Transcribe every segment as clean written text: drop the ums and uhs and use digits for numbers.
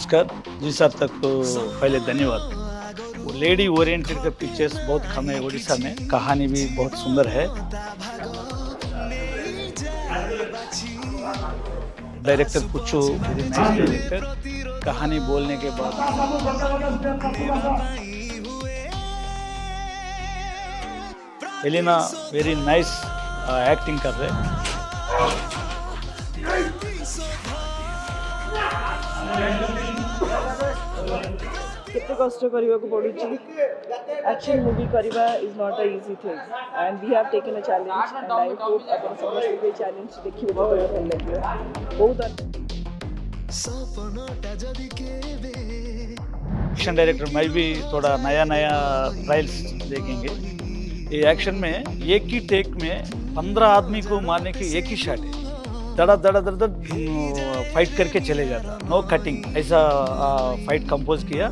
नमस्कार जी सर तक तो पहले धन्यवाद। वो लेडी ओरिएंटेड के पिक्चर्स बहुत कम है उड़ीसा में, कहानी भी बहुत सुंदर है। डायरेक्टर पुच्चू वेरी नाइस डायरेक्टर, कहानी बोलने के बाद एलिना वेरी नाइस एक्टिंग कर रहे। केते कष्ट କରିବାକୁ ପଡୁଛି action movie କରିବା is not a easy thing and we have taken a challenge and I hope ଆପଣ ସମସ୍ତେ ଏ challenge ଦେଖିବେ ତ ଭଲ ଲାଗିବ ବହୁତ एक्शन डायरेक्टर मैं भी थोड़ा नया नया ट्रायल्स देखेंगे। ये एक्शन में एक ही टेक में 15 आदमी को मारने की एक ही शॉट है, दड़ा दड़ा दड़ दड़ फाइट करके चले जाता, नो कटिंग, ऐसा फाइट कंपोज किया।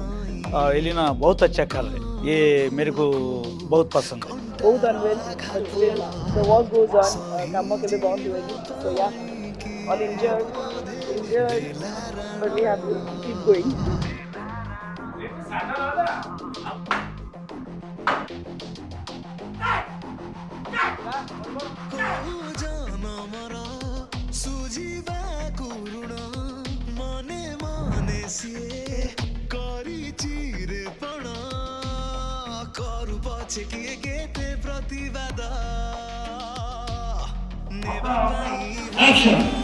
एलिना बहुत अच्छा कर रहे, ये मेरे को बहुत पसंद है। बहुत unwell the war goes on काम के लिए बहुत हुए so yeah all injured but we have to keep going। Action!